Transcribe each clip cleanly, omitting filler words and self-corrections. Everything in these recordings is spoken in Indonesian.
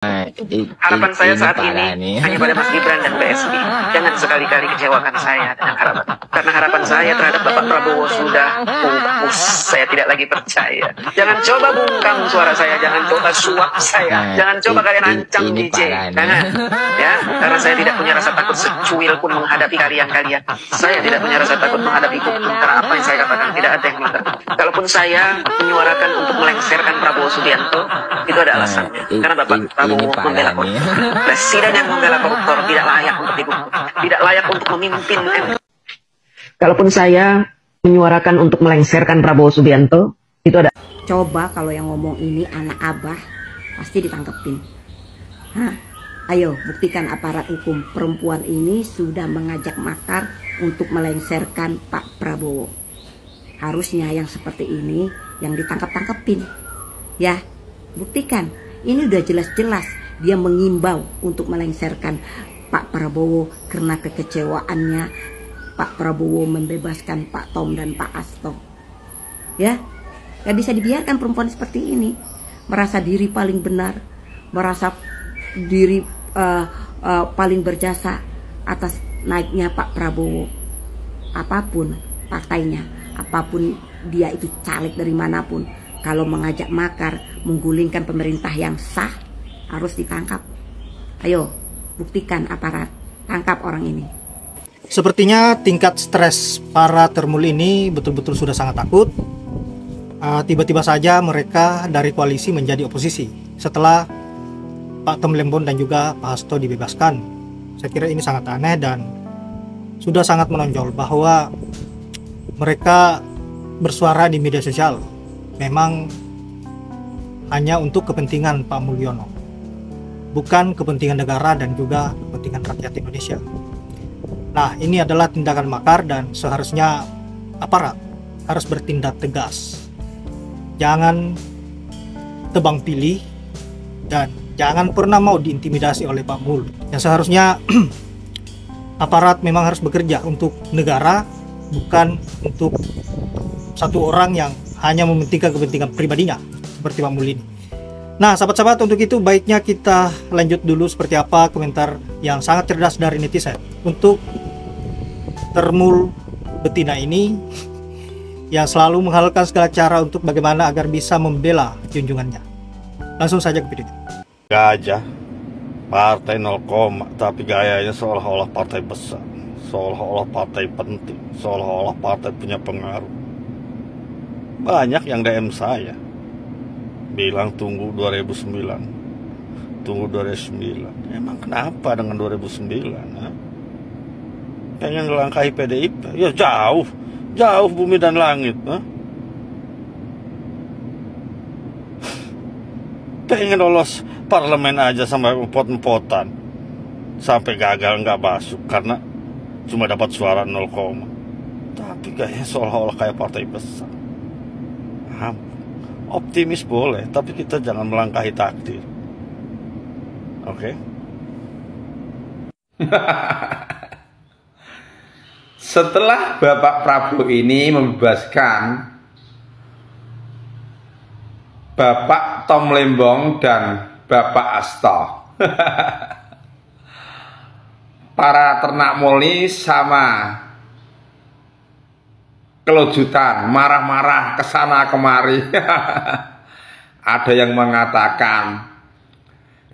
Harapan saya saat ini hanya pada Mas Gibran dan PSI. Jangan sekali-kali kecewakan saya dengan harapan. Karena harapan saya terhadap Bapak Prabowo sudah pupus. Saya tidak lagi percaya. Jangan coba bungkam suara saya. Jangan coba suap saya. Jangan coba kalian ancam DJ. Jangan. Ya, karena saya tidak punya rasa takut secuil pun menghadapi kalian. Saya tidak punya rasa takut menghadapi hukum. Karena apa yang saya katakan tidak ada yang benar. Kalaupun saya menyuarakan untuk melengsarkan Prabowo Subianto, itu ada alasannya. Karena Bapak Prabowo membela koruptor. Presiden yang membela koruptor tidak layak untuk dihukum, tidak layak untuk memimpin. Kalaupun saya menyuarakan untuk melengsarkan Prabowo Subianto, itu ada. Coba kalau yang ngomong ini anak abah, pasti ditangkepin. Hah? Ayo buktikan aparat hukum, perempuan ini sudah mengajak makar untuk melengsarkan Pak Prabowo. Harusnya yang seperti ini yang ditangkap-tangkepin. Ya, buktikan. Ini udah jelas-jelas dia mengimbau untuk melengsarkan Pak Prabowo karena kekecewaannya Pak Prabowo membebaskan Pak Tom dan Pak Asto. Ya, gak bisa dibiarkan perempuan seperti ini merasa diri paling benar, merasa diri paling berjasa atas naiknya Pak Prabowo. Apapun partainya, apapun dia itu caleg dari manapun, kalau mengajak makar, menggulingkan pemerintah yang sah, harus ditangkap. Ayo, buktikan aparat, tangkap orang ini. Sepertinya tingkat stres para termul ini betul-betul sudah sangat takut. Tiba-tiba saja mereka dari koalisi menjadi oposisi setelah Pak Tom Lembon dan juga Pak Hasto dibebaskan. Saya kira ini sangat aneh dan sudah sangat menonjol bahwa mereka bersuara di media sosial memang hanya untuk kepentingan Pak Mulyono, bukan kepentingan negara dan juga kepentingan rakyat Indonesia. Nah, ini adalah tindakan makar dan seharusnya aparat harus bertindak tegas. Jangan tebang pilih dan jangan pernah mau diintimidasi oleh Pak Mul. Yang seharusnya aparat memang harus bekerja untuk negara, bukan untuk satu orang yang hanya mementingkan kepentingan pribadinya seperti Pak Mul ini. Nah, sahabat-sahabat, untuk itu baiknya kita lanjut dulu seperti apa komentar yang sangat cerdas dari netizen untuk termul betina ini yang selalu menghalalkan segala cara untuk bagaimana agar bisa membela junjungannya. Langsung saja ke video. Gajah, partai 0, tapi gayanya seolah-olah partai besar, seolah-olah partai penting, seolah-olah partai punya pengaruh. Banyak yang DM saya bilang tunggu 2009, tunggu 2009. Emang kenapa dengan 2009? Ha? Pengen ngelangkahi PDIP? Ya jauh, jauh bumi dan langit. Ha? Pengen lolos parlemen aja sampai empot-empotan, sampai gagal nggak masuk karena cuma dapat suara 0, tapi kayaknya seolah-olah kayak partai besar. Optimis boleh, tapi kita jangan melangkahi takdir. Oke? Setelah Bapak Prabowo ini membebaskan Bapak Tom Lembong dan Bapak Asto, para ternak moli sama kelojutan, marah-marah kesana kemari. Ada yang mengatakan,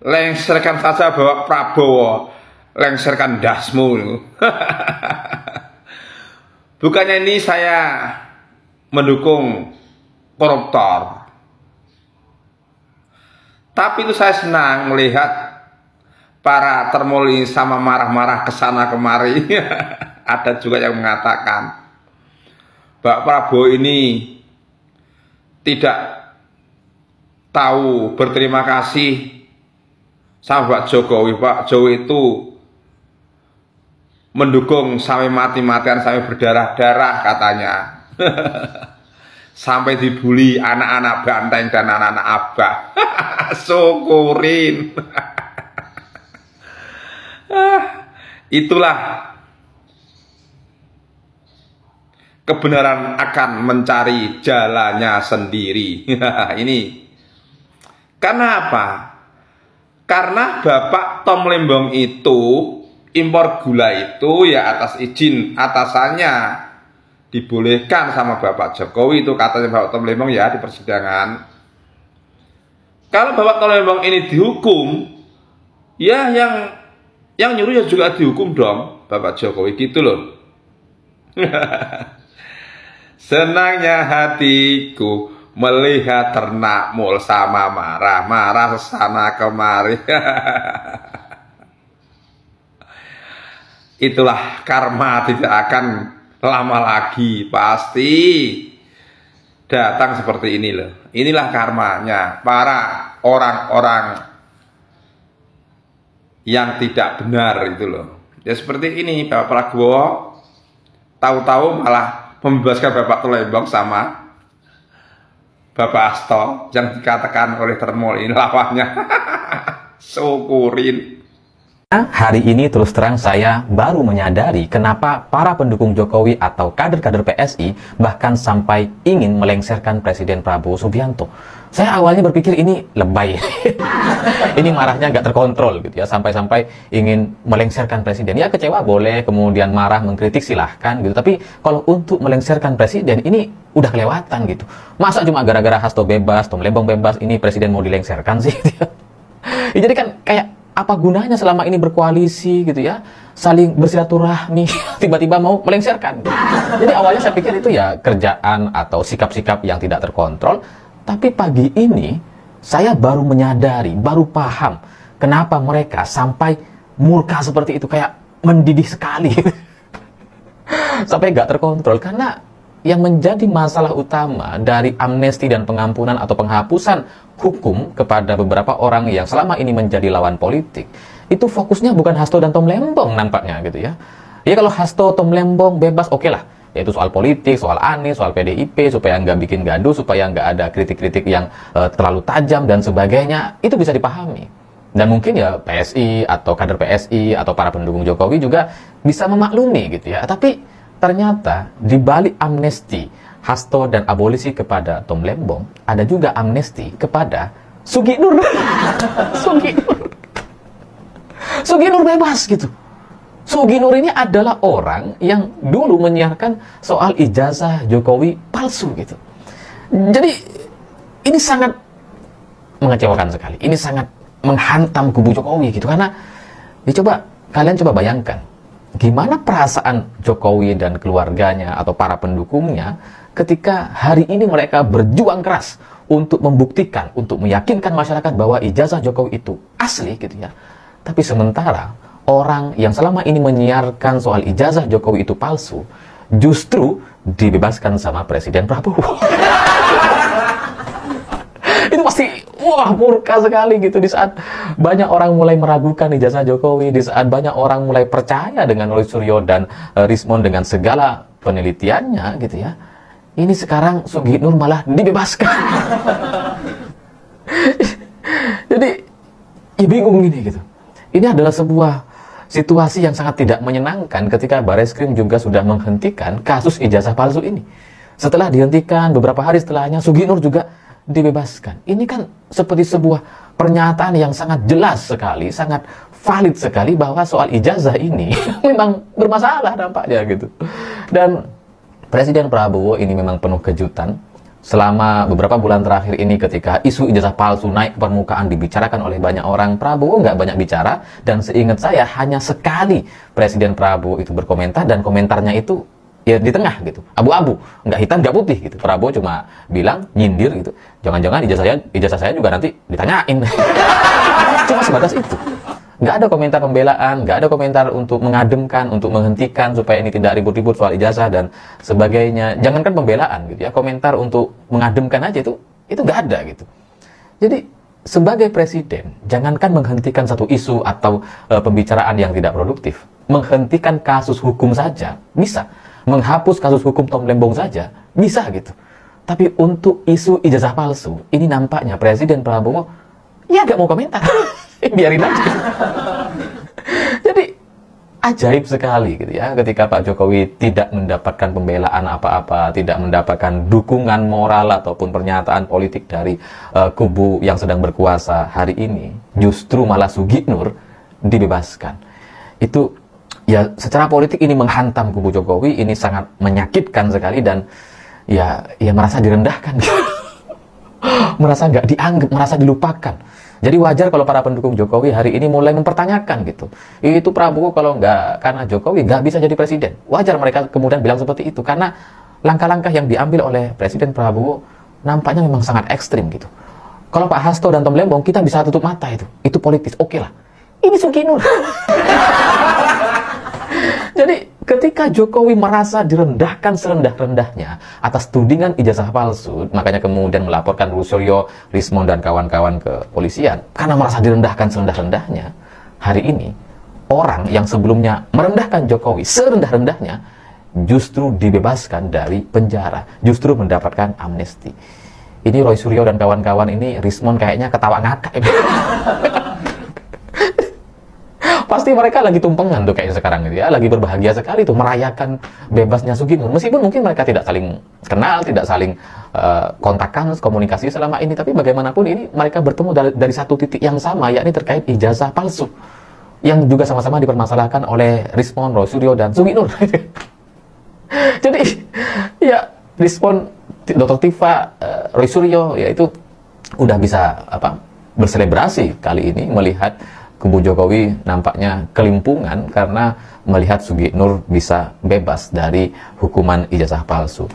lengserkan saja Bapak Prabowo, lengserkan dasmu. Bukannya ini saya mendukung koruptor, tapi itu saya senang melihat para termuli sama marah-marah kesana kemari. Ada juga yang mengatakan Pak Prabowo ini tidak tahu berterima kasih sama Pak Jokowi. Pak Jokowi itu mendukung sampai mati-matian, sampai berdarah-darah katanya. Sampai dibully anak-anak banteng dan anak-anak abah. Syukurin. Itulah kebenaran akan mencari jalannya sendiri. Ini karena apa? Karena Bapak Tom Lembong itu impor gula itu ya atas izin atasannya, dibolehkan sama Bapak Jokowi, itu katanya Bapak Tom Lembong ya di persidangan. Kalau Bapak Tom Lembong ini dihukum, ya yang nyuruh ya juga dihukum dong, Bapak Jokowi, gitu loh. Senangnya hatiku melihat ternakmu sama marah-marah sana kemari. Itulah karma, tidak akan lama lagi pasti datang seperti ini loh. Inilah karmanya para orang-orang yang tidak benar itu loh. Ya seperti ini, Bapak Prabowo tahu-tahu malah membebaskan Bapak Tom Lembong sama Bapak Hasto yang dikatakan oleh Termol ini lawannya. Syukurin. Hari ini terus terang saya baru menyadari kenapa para pendukung Jokowi atau kader-kader PSI bahkan sampai ingin melengsarkan Presiden Prabowo Subianto. Saya awalnya berpikir ini lebay. Ini marahnya nggak terkontrol gitu ya, sampai-sampai ingin melengsarkan presiden. Ya kecewa boleh, kemudian marah, mengkritik silahkan gitu. Tapi kalau untuk melengsarkan presiden ini udah kelewatan gitu. Masa cuma gara-gara Hasto bebas, Tom Lembong bebas, ini presiden mau dilengsarkan sih gitu ya. Ya, jadi kan kayak apa gunanya selama ini berkoalisi gitu ya, saling bersilaturahmi, tiba-tiba mau melengsarkan. Jadi awalnya saya pikir itu ya kerjaan atau sikap-sikap yang tidak terkontrol. Tapi pagi ini saya baru menyadari, baru paham kenapa mereka sampai murka seperti itu, kayak mendidih sekali. Sampai gak terkontrol, karena yang menjadi masalah utama dari amnesti dan pengampunan atau penghapusan hukum kepada beberapa orang yang selama ini menjadi lawan politik, itu fokusnya bukan Hasto dan Tom Lembong nampaknya gitu ya. Ya kalau Hasto, Tom Lembong bebas oke lah, yaitu soal politik, soal Anies, soal PDIP, supaya nggak bikin gaduh, supaya nggak ada kritik-kritik yang terlalu tajam dan sebagainya, itu bisa dipahami. Dan mungkin ya PSI atau kader PSI atau para pendukung Jokowi juga bisa memaklumi gitu ya. Tapi ternyata di balik amnesti Hasto dan abolisi kepada Tom Lembong, ada juga amnesti kepada Sugi Nur. Sugi Nur bebas gitu. Sugi Nur ini adalah orang yang dulu menyiarkan soal ijazah Jokowi palsu gitu. Jadi ini sangat mengecewakan sekali. Ini sangat menghantam kubu Jokowi gitu. Karena ya kalian coba bayangkan gimana perasaan Jokowi dan keluarganya atau para pendukungnya ketika hari ini mereka berjuang keras untuk membuktikan, untuk meyakinkan masyarakat bahwa ijazah Jokowi itu asli gitu ya. Tapi sementara orang yang selama ini menyiarkan soal ijazah Jokowi itu palsu justru dibebaskan sama Presiden Prabowo. Itu pasti wah murka sekali gitu di saat banyak orang mulai meragukan ijazah Jokowi, di saat banyak orang mulai percaya dengan Roy Suryo dan Rismond dengan segala penelitiannya gitu ya. Ini sekarang Sugi Nur malah dibebaskan. Jadi ya bingung gini gitu. Ini adalah sebuah situasi yang sangat tidak menyenangkan ketika Bareskrim juga sudah menghentikan kasus ijazah palsu ini. Setelah dihentikan, beberapa hari setelahnya Sugi Nur juga dibebaskan. Ini kan seperti sebuah pernyataan yang sangat jelas sekali, sangat valid sekali bahwa soal ijazah ini memang bermasalah dampaknya gitu. Dan Presiden Prabowo ini memang penuh kejutan. Selama beberapa bulan terakhir ini ketika isu ijazah palsu naik ke permukaan dibicarakan oleh banyak orang, Prabowo nggak banyak bicara, dan seingat saya hanya sekali Presiden Prabowo itu berkomentar, dan komentarnya itu ya di tengah gitu, abu-abu, nggak hitam nggak putih gitu. Prabowo cuma bilang, nyindir gitu, jangan-jangan ijazah saya juga nanti ditanyain. Cuma sebatas itu. Nggak ada komentar pembelaan, nggak ada komentar untuk mengademkan, untuk menghentikan supaya ini tidak ribut-ribut soal ijazah dan sebagainya. Jangankan pembelaan gitu ya, komentar untuk mengademkan aja itu nggak ada gitu. Jadi sebagai presiden, jangankan menghentikan satu isu atau pembicaraan yang tidak produktif, menghentikan kasus hukum saja bisa, menghapus kasus hukum Tom Lembong saja bisa gitu. Tapi untuk isu ijazah palsu ini nampaknya Presiden Prabowo ya nggak mau komentar. Biarin aja. Jadi ajaib sekali gitu ya, ketika Pak Jokowi tidak mendapatkan pembelaan apa-apa, tidak mendapatkan dukungan moral ataupun pernyataan politik dari kubu yang sedang berkuasa hari ini, justru malah Sugi Nur dibebaskan. Itu ya secara politik ini menghantam kubu Jokowi, ini sangat menyakitkan sekali dan ya merasa direndahkan gitu. Merasa nggak dianggap, merasa dilupakan. Jadi wajar kalau para pendukung Jokowi hari ini mulai mempertanyakan gitu. Itu Prabowo kalau nggak karena Jokowi nggak bisa jadi presiden. Wajar mereka kemudian bilang seperti itu karena langkah-langkah yang diambil oleh Presiden Prabowo nampaknya memang sangat ekstrim gitu. Kalau Pak Hasto dan Tom Lembong kita bisa tutup mata itu politis, oke lah. Ini Sugi Nur. Jadi ketika Jokowi merasa direndahkan serendah-rendahnya atas tudingan ijazah palsu, makanya kemudian melaporkan Rusiryo, Rismon dan kawan-kawan ke polisian karena merasa direndahkan serendah-rendahnya. Hari ini orang yang sebelumnya merendahkan Jokowi serendah-rendahnya justru dibebaskan dari penjara, justru mendapatkan amnesti. Ini Roy Suryo dan kawan-kawan ini, Rismon kayaknya ketawa ngakak. Pasti mereka lagi tumpengan tuh kayaknya sekarang gitu ya, lagi berbahagia sekali tuh merayakan bebasnya Sugi Nur. Meskipun mungkin mereka tidak saling kenal, tidak saling kontakkan, komunikasi selama ini, tapi bagaimanapun ini mereka bertemu dari satu titik yang sama, yakni terkait ijazah palsu yang juga sama-sama dipermasalahkan oleh Rismon, Roy Suryo dan Sugi Nur. Jadi ya Rismon, Dr. Tifa, Roy Suryo ya itu udah bisa berselebrasi kali ini melihat kubu Jokowi nampaknya kelimpungan karena melihat Sugi Nur bisa bebas dari hukuman ijazah palsu.